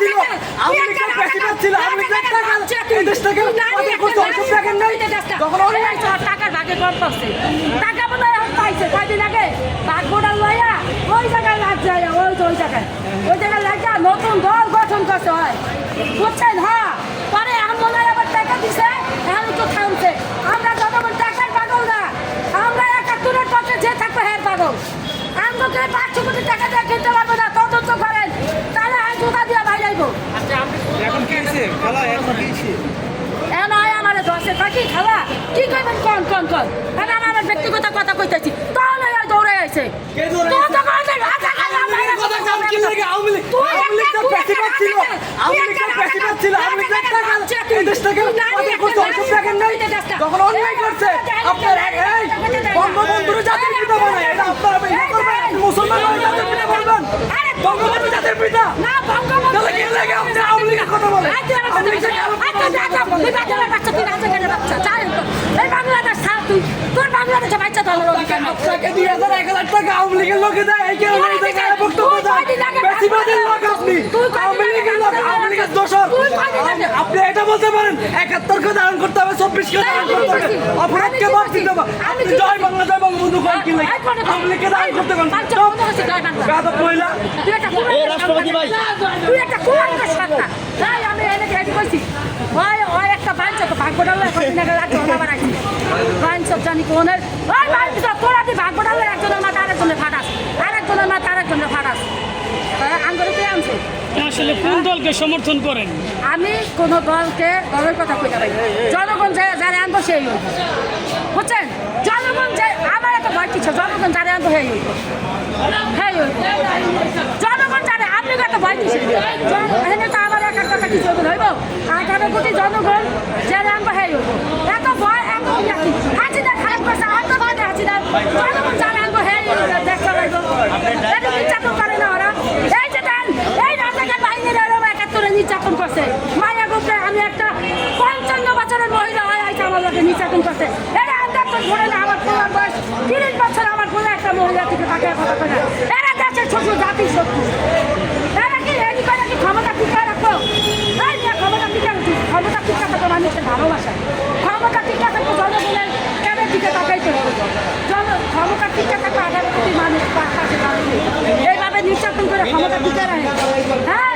ছিল, আওয়ামী লীগের প্রেসিডেন্ট ছিল, আওয়ামী লীগের টাকা এই দেশটাকে অনেক করতে অসুখ দেখেন নাই যখন অন্যায় টাকার ভাগে গল্প আছে টাকা মনে হয় পাইছে কয়দিন আগে ভাগ বোর্ডার লইয়া ওই জায়গায় লাগ যায় ওই জায়গায় লাগা নতুন দল গঠন করতে হয় বুঝছেন হ্যাঁ পরে মনে হয় আবার টাকা দিছে এখন তো থামছে আমরা জনগণ টাকার পাগল না আমরা ৭১-এর পথে যে থাকবো হ্যাঁ পাগল আমাকে ৫০০ কোটি টাকা দিয়ে কিনতে পারবো না তদন্ত করেন তাহলে আমি জুতা দিয়ে বাইরাইবো এখন কি হয়েছে খেলা এখন কি হয়েছে আমার দশের পাখি খাওয়া কি করবেন কোন আমার ব্যক্তিগত কথা কইতেছি তাহলে দৌড়ে আছে যখন অন্যায় করছে আপনার বঙ্গবন্ধুর জাতির পিতা বলে এটা আপনারা মুসলমান জাতির পিতা বলবেন বঙ্গবন্ধু জাতির পিতা তাহলে কে লাগে আপনি আওয়ামী লীগের কথা বলেন বাংলাদেশে বাচ্চা ধরো আপনাকে ২০০০-১,০০০ টাকা আওয়ামী লীগের লোকে দেয় এই কারণে এই জায়গায় বক্তব্য দেয় বেশিবাদের লোক আপনি আওয়ামী লীগের লোক আওয়ামী লীগের দোষর আপনি এটা বলতে পারেন ৭১কে ধারণ করতে হবে ২৪কে ধারণ করতে হবে অপরাধকে বাদ দিতে হবে আপনি জয় বাংলা জয় বঙ্গবন্ধু করেন কি লাগে আওয়ামী লীগকে ধারণ করতে পারেন গাদব মহিলা রাষ্ট্রপতি ভাই তুই একটা কুমারকে সরকার তাই আমি এনেকে এটি কইছি ওই একটা বাঞ্চ তো ভাগ্যডালে কদিন আগে রাখতে আমার আইছি বাঞ্চ জানি কোনের ওই বাঞ্চ তোরা দি ভাগ্যডালে একজনের মাথা আরেকজনের ফাটাস আরেকজনের মাথা আরেকজনের ফাটাস আঙ্গরে কে আনছে আসলে কোন দলকে সমর্থন করেন আমি কোন দলের কথা কইতে পারি জনগণ যারা আনবো সেই হইব বুঝছেন জনগণ যে আমার এত ভয় কিছু জনগণ যারা আনবো সেই হইব জনগণ জানে আপনি কত ভয় দিচ্ছেন এখানে তো আমার এক কথা কিছু হইব ১৮ কোটি জনগণ যারা আনবো সেই হইব এত ভয় এত হাসিনা খারাপ করছে আর তো ভয় হাসিনা জনগণ যারা আনবো সেই দেখতে লাগবো এটা নির্যাতন করে না ওরা এই যে দেন এই রাজাকার বাহিনীর এরকম ৭১-এ নির্যাতন করছে মায়া গ্রুপে আমি একটা ৫৫ বছরের মহিলা হয়ে আইসা আমার লোকে নির্যাতন করছে এরা আন্দাজ তো ধরে না আমার পোলার বয়স ৩০ বছর আমার পোলা একটা মহিলা থেকে তাকে কথা করে এরা দেশের ছোট জাতির শত্রু এরা কি এই করে কি ক্ষমতা টিকায় রাখবো এই নিয়ে ক্ষমতা টিকায় ক্ষমতা টিকা থাকবে মানুষের ভালোবাসা ক্ষমতা টিকা থাকবে জনগণের কেনের দিকে তাকাইতে হবে ক্ষমতা টিকা থাকবে ১৮ কোটি মানুষ পাশে এইভাবে নির্যাতন করে ক্ষমতা টিকা রাখে হ্যাঁ